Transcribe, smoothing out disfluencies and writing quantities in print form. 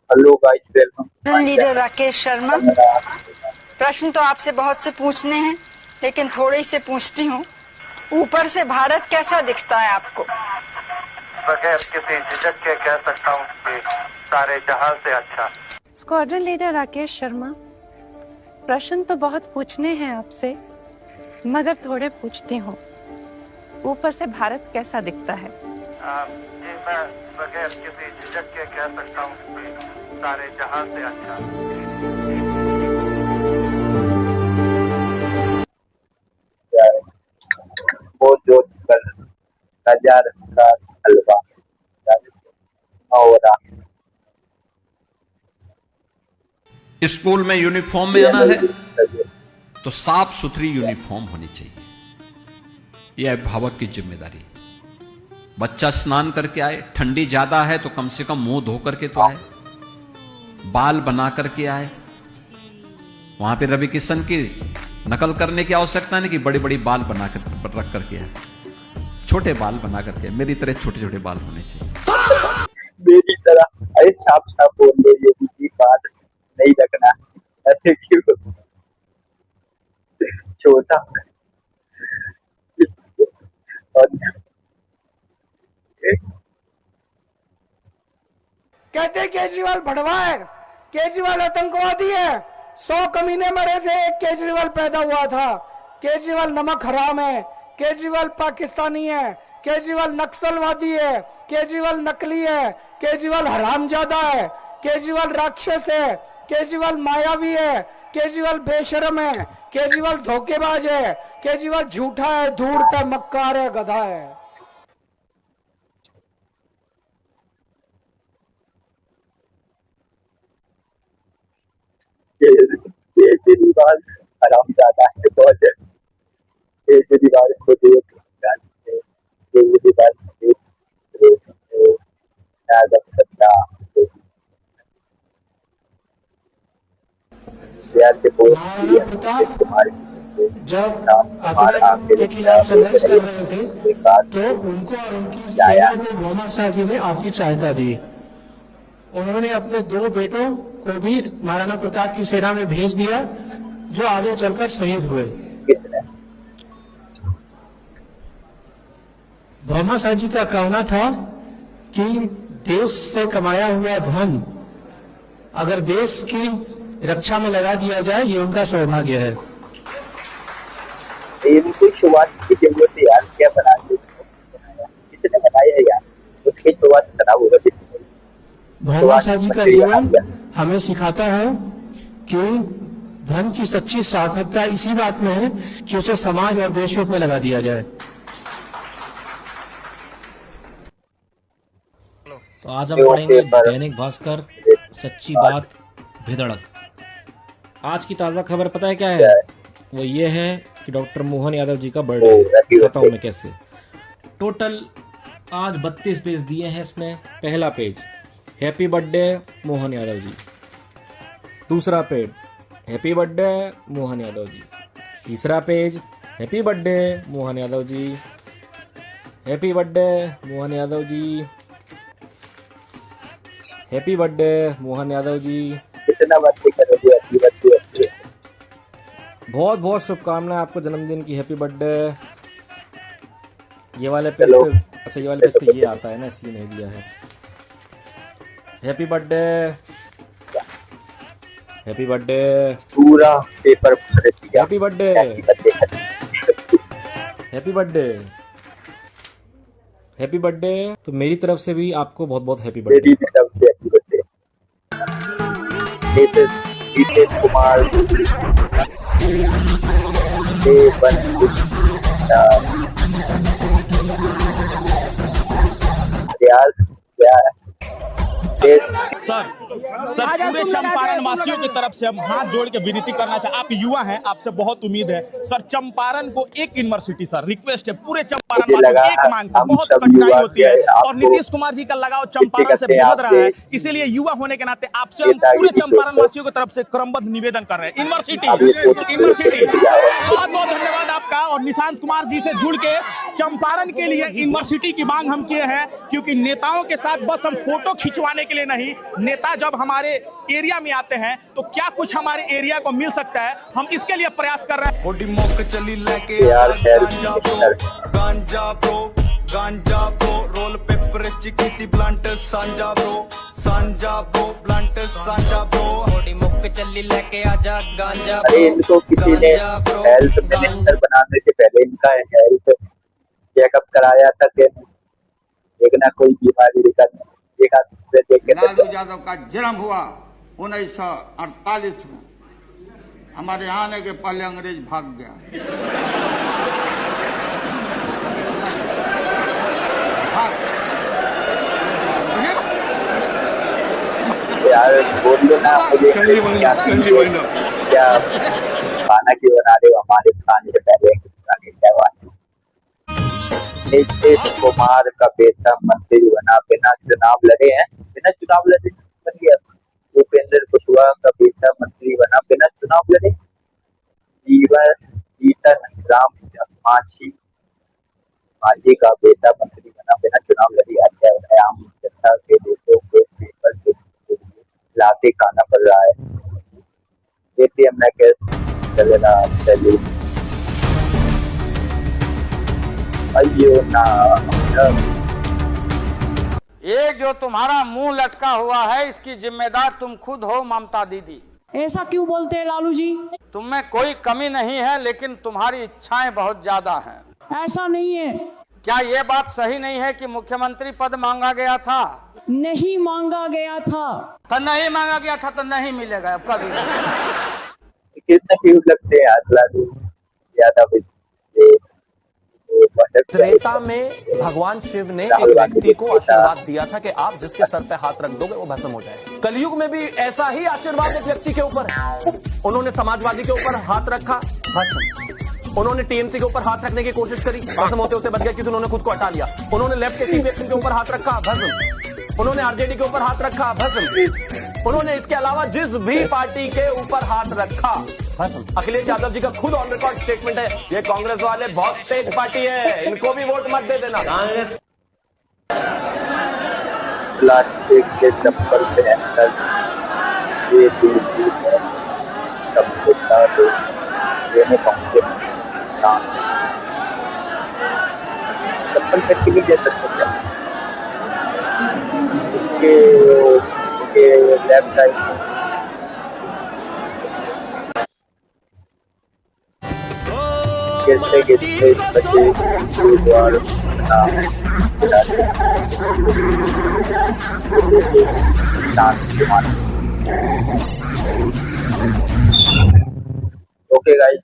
Hello guys, welcome. Leader Rakesh Sharma. प्रश्न तो आपसे बहुत से पूछने हैं, लेकिन थोड़े से पूछती हूँ। ऊपर से भारत कैसा दिखता है आपको? बगैर किसी झिझक के कह सकता हूँ कि सारे जहां से अच्छा। स्क्वाड्रन लीडर राकेश शर्मा, प्रश्न तो बहुत पूछने हैं आपसे, मगर थोड़े पूछती हूँ। ऊपर से भारत कैसा दिखता है? जी, मैं बगैर किसी झिझक के कह सकता हूँ कि सारे जहां से अच्छा। वो जो कर हजार का हलवा और स्कूल में यूनिफॉर्म में आना है तो साफ सुथरी यूनिफॉर्म होनी चाहिए। यह अभिभावक की जिम्मेदारी। बच्चा स्नान करके आए, ठंडी ज्यादा है तो कम से कम मुंह धो करके तो आए, बाल बना करके आए। वहां पे रवि किशन की नकल करने की आवश्यकता नहीं कि बड़ी बड़ी बाल बना कर रख करके आए। छोटे बाल बना करके, मेरी तरह छोटे छोटे बाल होने चाहिए। मेरी तरह अरे साफ साफ बोल दो, ये भी बात नहीं रखना ऐसे क्यों छोटा। और कहते केजरीवाल भड़वा है, केजरीवाल आतंकवादी है। 100 कमीने मरे थे, एक केजरीवाल पैदा हुआ था। केजरीवाल नमक हराम है, केजरीवाल पाकिस्तानी है, केजरीवाल नक्सलवादी है, केजरीवाल नकली है, केजरीवाल हरामजादा है, केजरीवाल राक्षस है, केजरीवाल मायावी है, केजरीवाल बेशरम है, केजरीवाल धोखेबाज है, केजरीवाल झूठा है, धूर्त है, मक्कार है, गधा है। केजरीवाल हरामजादा है, बहुत है। केजरीवाल को देख केजरीवाल जब अखिलेश के खिलाफ संघर्ष कर रहे थे तो उनको और उनकी सेना को मोहम्मद शाह जी ने आर्थिक सहायता दी। उन्होंने अपने 2 बेटों को भी महाराणा प्रताप की सेना में भेज दिया, जो आगे चलकर शहीद हुए। मोहम्मद शाह जी का कहना था कि देश से कमाया हुआ धन अगर देश की रक्षा में लगा दिया जाए, ये उनका सौभाग्य है। कोई शुरुआत की जरूरत है यार, क्या बना किसने बनाया है यार, उसकी शुरुआत खराब होगा। मोहम्मद शाह जी का जीवन हमें सिखाता है कि धन की सच्ची सार्थकता इसी बात में है कि उसे समाज और देश में लगा दिया जाए। तो आज हम पढ़ेंगे दैनिक भास्कर, सच्ची बात भिदड़क। आज की ताज़ा खबर पता है क्या है? वो ये है कि डॉक्टर मोहन यादव जी का बर्थडे है। दिखाता हूँ मैं कैसे। टोटल आज 32 पेज दिए हैं इसमें। पहला page happy birthday Mohan Yadav ji, दूसरा page happy birthday Mohan Yadav ji, तीसरा page happy birthday Mohan Yadav ji, happy birthday Mohan Yadav ji, happy birthday Mohan Yadav ji. कितना बर्थडे करोगे? Happy birthday. बहुत बहुत शुभकामनाएं आपको जन्मदिन की। Happy birthday. ये वाले पेज पे, अच्छा ये वाले पेज पे ये आता है ना, इसलिए नहीं दिया है। हैप्पी बर्थडे, हैप्पी बर्थडे, पूरा पेपर भर दिया। Happy birthday, happy birthday, happy birthday. तो मेरी तरफ से भी आपको बहुत बहुत हैप्पी बर्थडे। मेरी तरफ से हैप्पी बर्थडे। नीतीश कुमार यार क्या है? सर पूरे चंपारण वासियों की तरफ से हम हाथ जोड़ के विनती करना चाहते। आप युवा हैं, आपसे बहुत उम्मीद है सर। चंपारण को एक यूनिवर्सिटी सर, रिक्वेस्ट है पूरे चंपारण वासियों की एक मांग से। बहुत कठिनाई होती है और नीतीश कुमार जी का लगाव चंपारण से बेहद रहा है, इसीलिए युवा होने के नाते आपसे हम पूरे चंपारण वासियों की तरफ से क्रमबद्ध निवेदन कर रहे हैं। यूनिवर्सिटी बहुत बहुत धन्यवाद आपका। और निशांत कुमार जी से जुड़ के चंपारण के लिए यूनिवर्सिटी की मांग हम किए हैं, क्योंकि नेताओं के साथ बस हम फोटो खिंचवाने के लिए नहीं, नेता जब हमारे एरिया में आते हैं तो क्या कुछ हमारे एरिया को मिल सकता है, हम इसके लिए प्रयास कर रहे हैं। यार खैर गांजा ब्रो रोल पेपर चिकी ब्लंट सांजा ब्रो ब्लंट सांजा ब्रो थोड़ी मुक्क चली लेके आजा गांजा। अरे इनको किसी ने हेल्थ मिनिस्टर बनाने से पहले इनका हेल्थ चेकअप कराया था कि एक ना कोई बीमारी देखा देख के लालू यादव का जन्म हुआ 1948 में। हमारे यहाँ आने के पहले अंग्रेज भाग गया। यार बोल लो ना मुझे क्या खाना क्यों बना रहे हो, हमारे खाने से पहले नीतीश कुमार का बेटा मंत्री बना, बिना चुनाव लड़े हैं, बिना चुनाव लड़े बन गया। भूपेंद्र कुशवाहा का बेटा मंत्री बना बिना चुनाव लड़े। जीतन राम मांझी का बेटा मंत्री बना बिना चुनाव लड़े। आज आम जनता के लोगों को पेपर के लाते खाना पड़ रहा है। एटीएम में कैश चलेगा चलिए अयो ना। ये जो तुम्हारा मुंह लटका हुआ है इसकी जिम्मेदार तुम खुद हो ममता दीदी। ऐसा क्यों बोलते हैं लालू जी? तुम में कोई कमी नहीं है लेकिन तुम्हारी इच्छाएं बहुत ज्यादा हैं। ऐसा नहीं है। क्या ये बात सही नहीं है कि मुख्यमंत्री पद मांगा गया था? नहीं मांगा गया था। तो नहीं मांगा गया था तो नहीं मिलेगा अब कभी। कितने क्यूट लगते हैं लालू यादव। त्रेता में भगवान शिव ने एक व्यक्ति को आशीर्वाद दिया था कि आप जिसके सर पे हाथ रख दोगे वो भस्म हो जाए। कलयुग में भी ऐसा ही आशीर्वाद एक व्यक्ति के ऊपर है। उन्होंने समाजवादी के ऊपर हाथ रखा, भस्म। उन्होंने टीएमसी के ऊपर हाथ रखने की कोशिश करी, भस्म होते होते बच गया क्योंकि उन्होंने खुद को हटा लिया। उन्होंने लेफ्ट के सीपीएम के ऊपर हाथ रखा, भस्म। उन्होंने आरजेडी के ऊपर हाथ रखा, भस्म। उन्होंने इसके अलावा जिस भी पार्टी के ऊपर हाथ रखा, भस्म। अखिलेश यादव जी का खुद ऑन रिकॉर्ड स्टेटमेंट है, ये कांग्रेस वाले बहुत तेज पार्टी है, इनको भी वोट मत दे देना। प्लास्टिक के चप्पल पहनकर ये चप्पल तक के लिए दे सकते हैं। उसके लेफ्ट साइड गिरते बच्चे द्वार ओके गाइस।